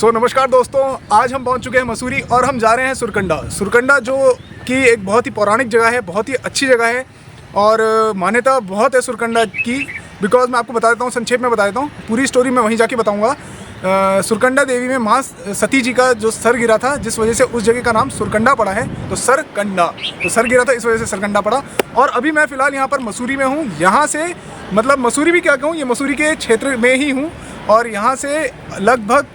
नमस्कार दोस्तों, आज हम पहुंच चुके हैं मसूरी और हम जा रहे हैं सुरकंडा जो कि एक बहुत ही पौराणिक जगह है, बहुत ही अच्छी जगह है और मान्यता बहुत है सुरकंडा की। बिकॉज मैं आपको बता देता हूँ, संक्षेप में बता देता हूँ, पूरी स्टोरी मैं वहीं जाके बताऊँगा। सुरकंडा देवी में माँ सती जी का जो सर गिरा था, जिस वजह से उस जगह का नाम सुरकंडा पड़ा है। तो सर गिरा था, इस वजह से सरकंडा पड़ा। और अभी मैं फ़िलहाल यहाँ पर मसूरी में हूँ। यहाँ से मतलब मसूरी भी क्या कहूँ, ये मसूरी के क्षेत्र में ही हूँ और यहाँ से लगभग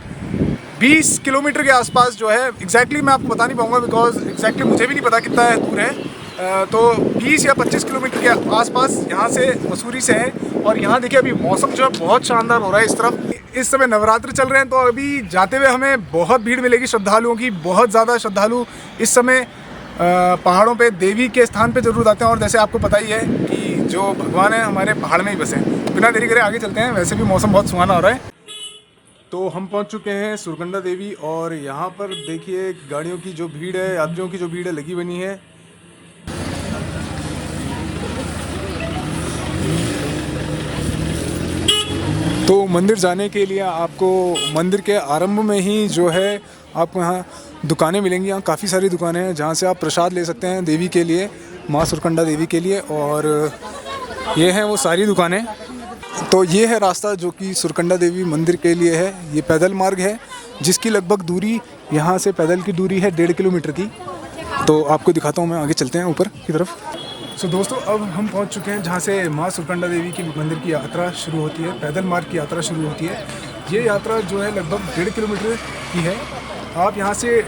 20 किलोमीटर के आसपास जो है, एग्जैक्टली मैं आपको बता नहीं पाऊँगा बिकॉज एग्जैक्टली मुझे भी नहीं पता कितना दूर है। तो 20 या 25 किलोमीटर के आसपास यहाँ से मसूरी से है। और यहाँ देखिए अभी मौसम जो है बहुत शानदार हो रहा है इस तरफ। इस समय नवरात्र चल रहे हैं, तो अभी जाते हुए हमें बहुत भीड़ मिलेगी श्रद्धालुओं की। बहुत ज़्यादा श्रद्धालु इस समय पहाड़ों पे देवी के स्थान पे ज़रूर आते हैं। और जैसे आपको पता ही है कि जो भगवान है हमारे पहाड़ में ही बसे हैं। बिना देरी करे आगे चलते हैं, वैसे भी मौसम बहुत सुहाना हो रहा है। तो हम पहुंच चुके हैं सुरकंडा देवी और यहाँ पर देखिए गाड़ियों की जो भीड़ है, यात्रियों की जो भीड़ है लगी बनी है। तो मंदिर जाने के लिए आपको मंदिर के आरंभ में ही जो है आपको यहाँ दुकानें मिलेंगी। यहाँ काफ़ी सारी दुकानें हैं जहाँ से आप प्रसाद ले सकते हैं देवी के लिए, माँ सुरकंडा देवी के लिए। और ये हैं वो सारी दुकानें। तो ये है रास्ता जो कि सुरकंडा देवी मंदिर के लिए है। ये पैदल मार्ग है जिसकी लगभग दूरी यहाँ से पैदल की दूरी है 1.5 किलोमीटर की। तो आपको दिखाता हूँ मैं, आगे चलते हैं ऊपर की तरफ। दोस्तों अब हम पहुँच चुके हैं जहाँ से माँ सुरकंडा देवी की मंदिर की यात्रा शुरू होती है, पैदल मार्ग की यात्रा शुरू होती है। ये यात्रा जो है लगभग 1.5 किलोमीटर की है। आप यहाँ से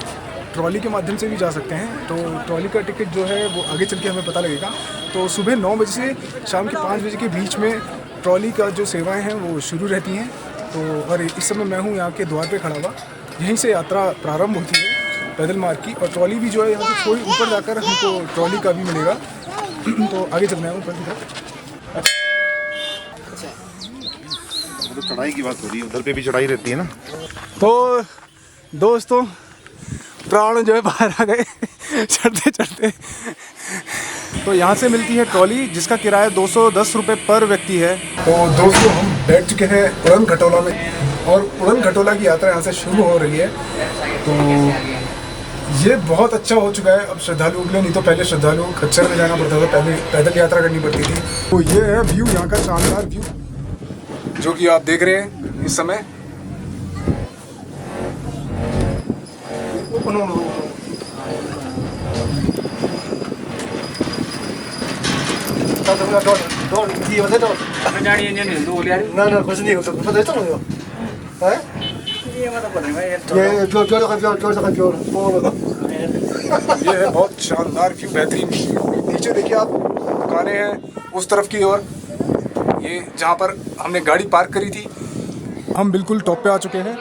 ट्रॉली के माध्यम से भी जा सकते हैं। तो ट्रॉली का टिकट जो है वो आगे चल के हमें पता लगेगा। तो सुबह 9 बजे से शाम के 5 बजे के बीच में ट्रॉली का जो सेवाएं हैं वो शुरू रहती हैं। तो और इस समय मैं हूँ यहाँ के द्वार पे खड़ा हुआ। यहीं से यात्रा प्रारंभ होती है पैदल मार्ग की। और ट्रॉली भी जो है यहाँ से थोड़ी ऊपर जाकर हमको ट्रॉली का भी मिलेगा। तो आगे चलना है ऊपर की तरफ। तो चढ़ाई की बात हो रही है, उधर पे भी चढ़ाई रहती है ना। तो दोस्तों प्राण जो है बाहर आ गए चढ़ते चढ़ते। तो यहाँ से मिलती है ट्रॉली जिसका किराया 210 रुपये पर व्यक्ति है। तो दोस्तों हम बैठ चुके हैं उड़न खटोला में और उड़न खटोला की यात्रा यहाँ से शुरू हो रही है। तो ये बहुत अच्छा हो चुका है अब श्रद्धालुओं के लिए। नहीं तो पहले श्रद्धालुओं को खच्चर में जाना पड़ता था, पहले पैदल यात्रा करनी पड़ती थी। तो ये है व्यू, यहाँ का शानदार व्यू जो कि आप देख रहे हैं इस समय। ना कुछ नहीं हो सकता। ये है बहुत शानदार व्यू, बेहतरीन। नीचे देखिए आप, दुकानें हैं उस तरफ की ओर, ये जहाँ पर हमने गाड़ी पार्क करी थी। हम बिल्कुल टॉप पे आ चुके हैं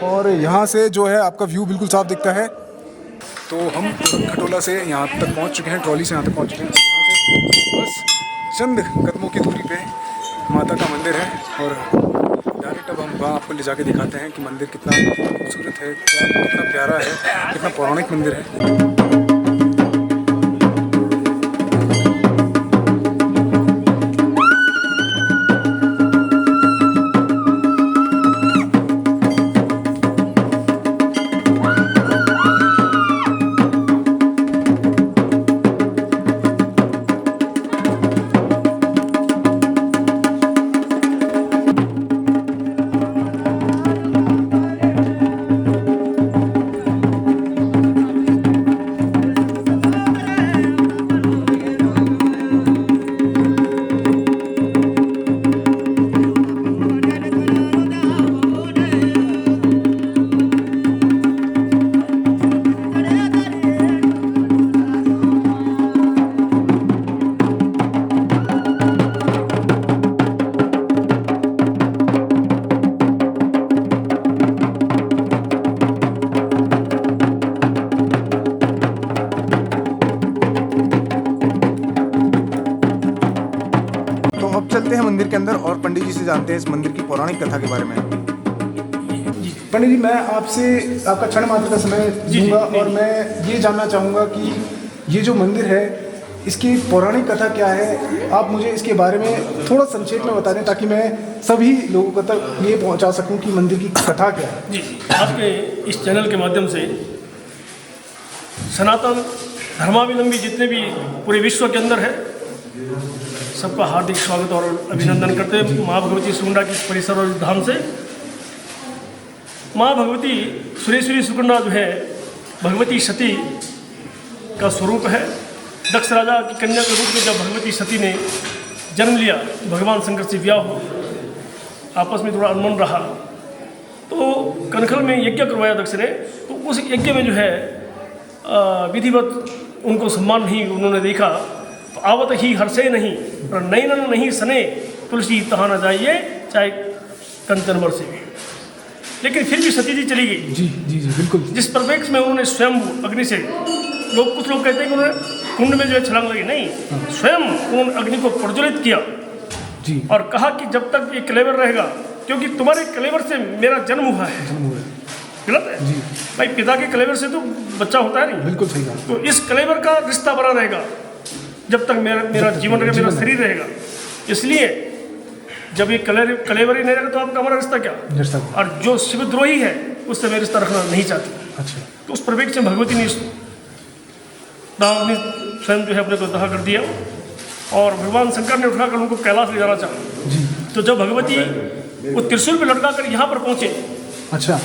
और यहाँ से जो है आपका व्यू बिल्कुल साफ दिखता है। तो हम खटोला से यहाँ तक पहुँच चुके हैं, ट्रॉली से यहाँ तक पहुँच चुके हैं। यहाँ से बस चंद कदमों की दूरी पे माता का मंदिर है और डायरेक्ट अब हम वहाँ आपको ले जाके दिखाते हैं कि मंदिर कितना खूबसूरत है, कितना प्यारा है, कितना पौराणिक मंदिर है। चलते हैं मंदिर के अंदर और पंडित जी से जानते हैं इस मंदिर की पौराणिक कथा के बारे में। पंडित जी, मैं आपसे आपका क्षण मात्र का समय दूंगा और मैं ये जानना चाहूँगा कि ये जो मंदिर है इसकी पौराणिक कथा क्या है, आप मुझे इसके बारे में थोड़ा संक्षेप में बता दें ताकि मैं सभी लोगों तक ये पहुंचा सकूं कि मंदिर की कथा क्या है। जी, आपके इस चैनल के माध्यम से सनातन धर्मावलंबी जितने भी पूरे विश्व के अंदर है सबका हार्दिक स्वागत और अभिनंदन करते हैं। माँ भगवती सुकुंडा की परिसर और धाम से माँ भगवती सुरेश्वरी सुकुंडा जो है भगवती सती का स्वरूप है। दक्ष राजा की कन्या के रूप में जब भगवती सती ने जन्म लिया, भगवान शंकर से विवाह हो, आपस में थोड़ा अनमन रहा तो कनखल में यज्ञ करवाया दक्ष ने। तो उस यज्ञ में जो है विधिवत उनको सम्मान नहीं उन्होंने देखा तो आवत ही हर्षे नहीं और नैनन नहीं सने तुलसी तहा न जाइए चाहे कंचन वर्षे। लेकिन फिर भी सती जी चली गई। जी जी जी बिल्कुल। जिस परिप्रेक्ष्य में उन्होंने स्वयं अग्नि से कुछ लोग कहते हैं कि उन्होंने कुंड में जो है छलांग लगी, नहीं, स्वयं उन्होंने अग्नि को प्रज्वलित किया जी और कहा कि जब तक ये कलेवर रहेगा, क्योंकि तुम्हारे कलेवर से मेरा जन्म हुआ है। गलत है जी भाई, पिता के कलेवर से तो बच्चा होता है नहीं। बिल्कुल सही बात। तो इस कलेवर का रिश्ता बना रहेगा जब तक मेरा जीवन रहेगा, मेरा शरीर रहेगा। इसलिए जब ये कलेवर ही नहीं रहेगा तो आपका हमारा रिश्ता क्या। रिश्ता और जो शिवद्रोही है उससे मैं रिश्ता रखना नहीं चाहती। अच्छा। तो उस परिप्रेक्ष्य में भगवती ने दाम ने स्वयं जो है अपने को दहा कर दिया और भगवान शंकर ने उठाकर उनको कैलाश ले जाना चाहा। जी। तो जब भगवती वो त्रिशूल पे लटका कर यहाँ पर पहुँचे, अच्छा,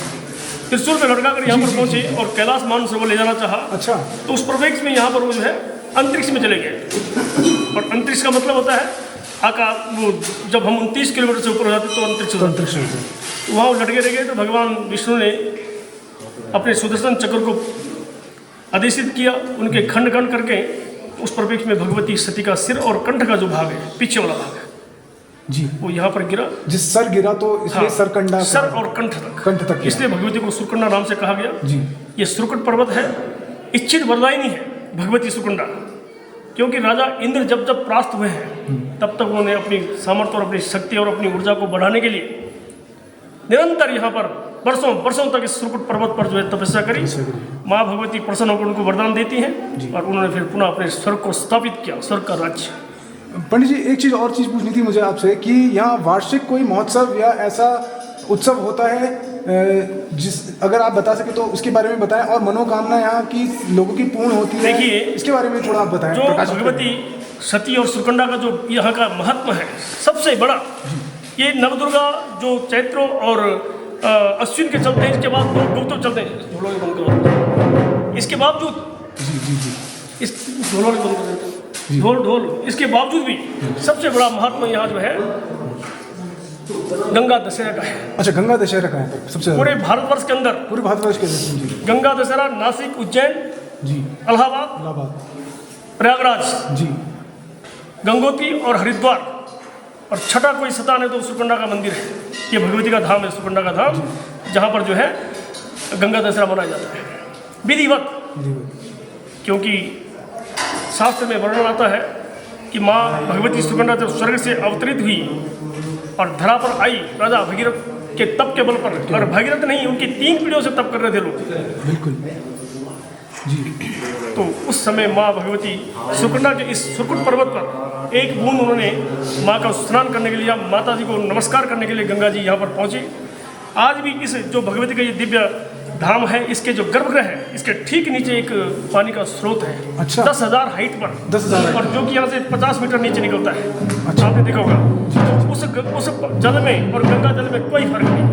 त्रिशूल पे लटका कर यहाँ पर पहुँचे और कैलाश मानसरोवर ले जाना चाहा। अच्छा। तो उस परिप्रेक्ष्य में यहाँ पर वो जो है अंतरिक्ष में चले गए। और अंतरिक्ष का मतलब होता है आकाश। वो जब हम 29 किलोमीटर से ऊपर हो जाते तो अंतरिक्ष तो वहाँ लटके रह गए। तो भगवान विष्णु ने अपने सुदर्शन चक्र को आदेशित किया, उनके खंड खंड करके उस परिप्रेक्ष्य में भगवती सती का सिर और कंठ का जो भाग है, पीछे वाला भाग है जी, वो यहाँ पर गिरा। जिस सर गिरा तो इसलिए हाँ, सरकंडा, सर और कंठ तक गिरा। इसलिए भगवती को सुरकंडा नाम से कहा गया। जी। ये सुरकट पर्वत है, इच्छित वरदायिनी है भगवती सुरकंडा। क्योंकि राजा इंद्र जब जब परास्त हुए हैं तब तक उन्होंने अपनी सामर्थ्य और अपनी शक्ति और अपनी ऊर्जा को बढ़ाने के लिए निरंतर यहाँ पर वर्षों तक इस सुरकुट पर्वत पर जो है तपस्या करी। माँ भगवती प्रसन्न होकर उनको वरदान देती हैं और उन्होंने फिर पुनः अपने स्वर्ग को स्थापित किया, स्वर्ग का राज्य। पंडित जी, एक और चीज़ पूछनी थी मुझे आपसे कि यहाँ वार्षिक कोई महोत्सव या ऐसा उत्सव होता है जिस अगर आप बता सके तो उसके बारे में बताएं, और मनोकामना यहाँ की लोगों की पूर्ण होती है, देखिए इसके बारे में थोड़ा आप बताएं। जो भगवती सती और सुरकंडा का जो यहाँ का महत्व है सबसे बड़ा, ये नवदुर्गा जो चैत्रों और अश्विन के चलते हैं, इसके बाद गौतम चलते हैं, इसके बावजूद इस ढोलों के बंद कर देते हैं, ढोल इसके बावजूद भी सबसे बड़ा महात्मा यहाँ जो है गंगा दशहरा का है। अच्छा, गंगा दशहरा का है सबसे पूरे भारतवर्ष के अंदर, पूरे भारतवर्ष के अंदर जी। गंगा दशहरा नासिक, उज्जैन जी, इलाहाबाद, प्रयागराज जी, गंगोत्री और हरिद्वार, और छठा कोई स्थान है तो सुरकंडा का मंदिर है। ये भगवती का धाम है, सुरकंडा का धाम, जहाँ पर जो है गंगा दशहरा मनाया जाता है विधिवत। क्योंकि शास्त्र में वर्णन आता है कि माँ भगवती सुरकंडा जब स्वर्ग से अवतरित हुई और धरा पर आई राजा भगीरथ के तप के बल पर, और भगीरथ नहीं, उनकी 3 पीढ़ियों से तप कर रहे थे लोग। बिल्कुल जी। तो उस समय माँ भगवती सुरकंडा के इस सुरकुट पर्वत पर एक बूंद उन्होंने माँ का स्नान करने के लिए, माता जी को नमस्कार करने के लिए गंगा जी यहाँ पर पहुँची। आज भी इस जो भगवती का ये दिव्य धाम है, इसके जो गर्भगृह है, इसके ठीक नीचे एक पानी का स्रोत है। अच्छा। 10,000 हाइट पर, 10,000 और जो कि यहाँ से 50 मीटर नीचे निकलता है। अच्छा। आपने देखा होगा। तो उस जल में और गंगा जल में कोई फर्क नहीं।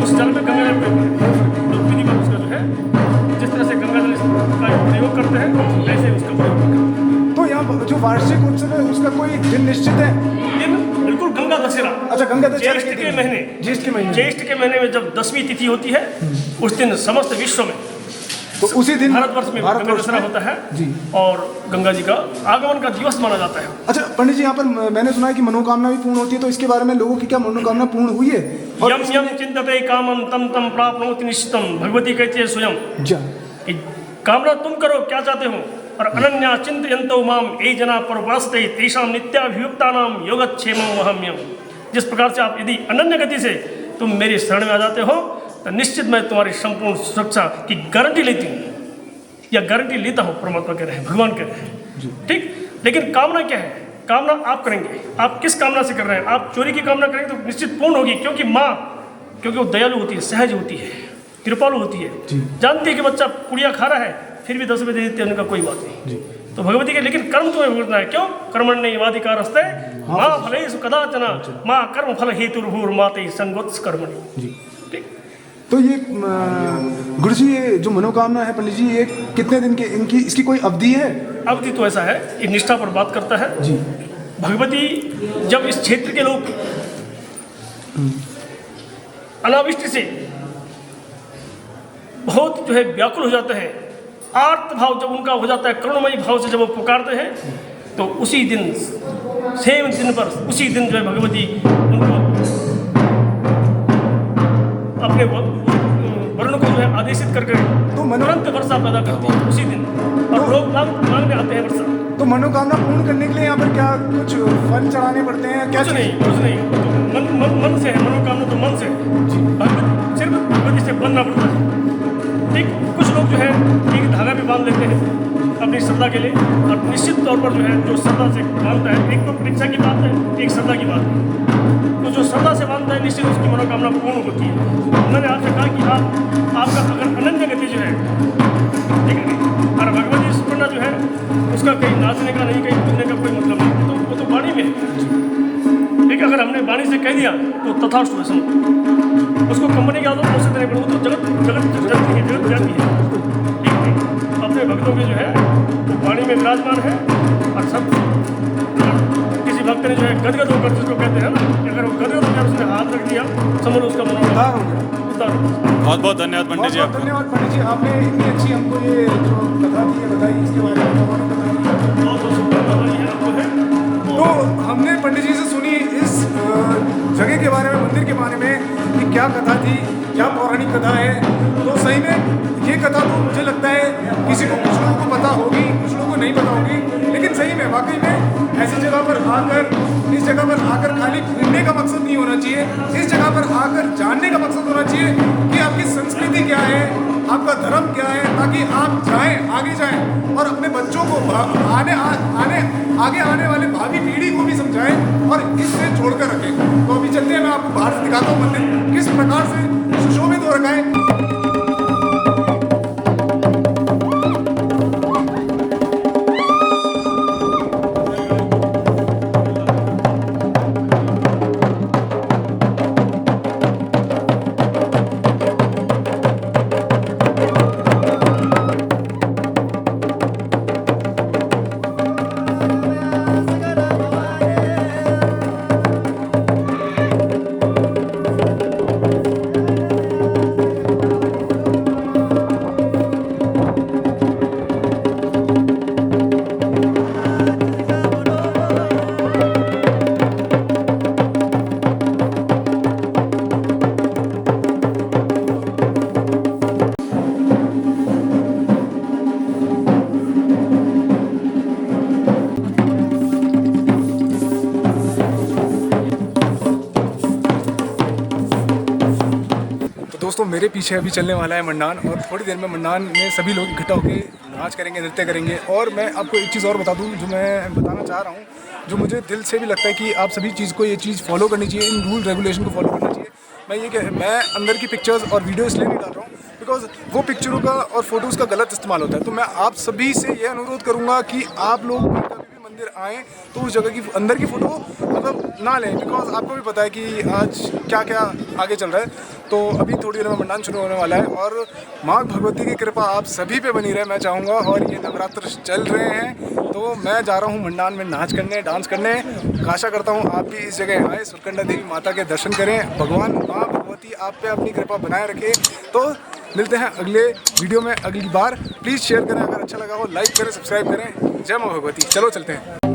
उस जल में गंगा जल में लोग विधि पर उसका जो है, जिस तरह से गंगा जल का प्रयोग करते हैं ऐसे उसका प्रयोग करते हैं। तो यहाँ जो वार्षिक उत्सव है उसका कोई दिन निश्चित है? दिन बिल्कुल गंगा दशहरा। अच्छा, गंगा दशहरा ज्येष्ठ के महीने, ज्येष्ठ के महीने में जब 10वीं तिथि होती है उस दिन समस्त विश्व में, तो उसी दिन भारतवर्ष में गंगा दशहरा होता है जी, और गंगा जी का आगमन का दिवस माना जाता है। अच्छा पंडित जी, यहाँ पर मैंने सुना है कि मनोकामना भी पूर्ण होती है, तो इसके बारे में लोगों की क्या मनोकामना पूर्ण हुई है? यम यम चिंतते कामं तम तम प्राप्नोति निश्चितम। भगवती कहती है स्वयं कि कामना तुम करो, क्या चाहते हो, और अनन्या चिंतयन्तो माम ये जना परवासते तेषां नित्याभियुक्तानां योगक्षेमं वहाम्यहम्। जिस प्रकार से आप यदि अनन्य गति से तुम मेरी शरण में आ जाते हो तो निश्चित मैं तुम्हारी संपूर्ण सुरक्षा की गारंटी लेती हूँ। या गारंटी लेता हूँ, परमात्मा कह रहे हैं, भगवान कह रहे हैं, ठीक। लेकिन कामना क्या है? कामना आप करेंगे, आप किस कामना से कर रहे हैं? आप चोरी की कामना करेंगे तो निश्चित पूर्ण होगी, क्योंकि माँ, क्योंकि वो दयालु होती है, सहज होती है, कृपालु होती है, जानती है कि बच्चा पुड़िया खा रहा है, फिर भी 10 रुपये दे देते हैं, उनका कोई बात नहीं। तो भगवती के, लेकिन कर्म तुम्हें भुगतना है। क्यों? कर्मण्येवाधिकारस्ते माँ फलेषु कदाचन माँ कर्म फल हेतुर्भूर्माते संगोत्स कर्मणि। ठीक। तो ये गुरु जी, ये जो मनोकामना है पंडित जी, ये कितने दिन के इनकी, इसकी कोई अवधि है? अवधि तो ऐसा है, ये निष्ठा पर बात करता है जी। भगवती जब इस क्षेत्र के लोग अनावृष्टि से बहुत जो है व्याकुल हो जाते हैं, आर्त भाव जब उनका हो जाता है, करुणमयी भाव से जब वो पुकारते हैं, तो उसी दिन, सेम दिन पर, उसी दिन जो है भगवती उनको अपने वर्ण को जो है आदेशित करके तो तुरंत वर्षा पैदा करती है उसी दिन, और लोग मांगने आते हैं वर्षा। तो मनोकामना पूर्ण करने के लिए यहाँ पर क्या कुछ फल चढ़ाने पड़ते हैं? क्या? कुछ नहीं, तो मन से है मनोकामना, तो मन से सिर्फ भगवती से बनना पड़ता है। ठीक। कुछ लोग जो है एक धागा भी बांध लेते हैं अपनी श्रद्धा के लिए, और निश्चित तौर पर जो है जो श्रद्धा से बांधता है, एक तो परीक्षा की बात है, एक श्रद्धा की बात है। तो जो श्रद्धा से बांधता है निश्चित उसकी मनोकामना पूर्ण होती है। मैंने आपसे कहा कि आपका अगर अनन्य गति जो है, ठीक है, और भगवती सुपर्णा जो है उसका कहीं नाचने का नहीं, कहीं कूदने का कोई मतलब नहीं, तो वो तो वाणी में है। लेकिन अगर हमने वाणी से कह दिया तो तथास्तु है, समझ, उसको कंपनी की आदत औसत नहीं पड़े, वो तो जगत जाती है। ठीक। अपने भक्तों के जो है वो वाणी में विराजमान है, और सब किसी भक्त ने जो है गदगद होकर, जिसको कहते हैं ना, कि अगर वो गदगद होकर उसने हाथ रख दिया, समझ उसका मनोकामना उतार। बहुत बहुत धन्यवाद पंडित जी। धन्यवाद पंडित जी, आपने इतनी अच्छी हमको ये जो कथा थी ये बताई, इसके बारे में तो हमने पंडित जी से सुनी इस जगह के बारे में, मंदिर के बारे में, कि क्या कथा थी, क्या पौराणिक कथा है। तो सही में ये कथा तो मुझे लगता है किसी को, कुछ लोगों को पता होगी, कुछ लोगों को नहीं पता होगी, लेकिन सही में वाकई में ऐसी जगह पर आकर, इस जगह पर आकर खाली घूमने का मकसद नहीं होना चाहिए, इस जगह पर आकर जानने का मकसद होना चाहिए कि आपकी संस्कृति क्या है, आपका धर्म क्या है, ताकि आप जाएं, आगे जाएं और अपने बच्चों को आगे आने वाले भावी पीढ़ी को भी समझाएं और इससे जोड़कर रखें। तो अभी चलते हैं, मैं आपको बाहर से दिखाता हूँ मंदिर किस प्रकार से सुशोभित हो रखा है। दोस्तों मेरे पीछे अभी चलने वाला है मंडान, और थोड़ी देर में मंडान में सभी लोग इकट्ठा होकर नाच करेंगे, नृत्य करेंगे। और मैं आपको एक चीज़ और बता दूं, जो मैं बताना चाह रहा हूं, जो मुझे दिल से भी लगता है कि आप सभी चीज़ को, ये चीज़ फॉलो करनी चाहिए, इन रूल रेगुलेशन को फॉलो करना चाहिए। मैं अंदर की पिक्चर्स और वीडियो इसलिए नहीं डाल रहा हूँ बिकॉज वो पिक्चरों का और फोटोज़ का गलत इस्तेमाल होता है। तो मैं आप सभी से ये अनुरोध करूँगा कि आप लोग मंदिर आएँ तो उस जगह की अंदर की फ़ोटो मतलब ना लें, बिकॉज आपको भी पता है कि आज क्या क्या आगे चल रहा है। तो अभी थोड़ी देर में मंडान शुरू होने वाला है, और माँ भगवती की कृपा आप सभी पे बनी रहे मैं चाहूँगा। और ये नवरात्र चल रहे हैं, तो मैं जा रहा हूँ मंडान में नाच करने, डांस करने। आशा करता हूँ आप भी इस जगह आए, सुरकंडा देवी माता के दर्शन करें। भगवान माँ भगवती आप पे अपनी कृपा बनाए रखे। तो मिलते हैं अगले वीडियो में अगली बार। प्लीज़ शेयर करें, अगर अच्छा लगा हो लाइक करें, सब्सक्राइब करें। जय माँ भगवती। चलो चलते हैं।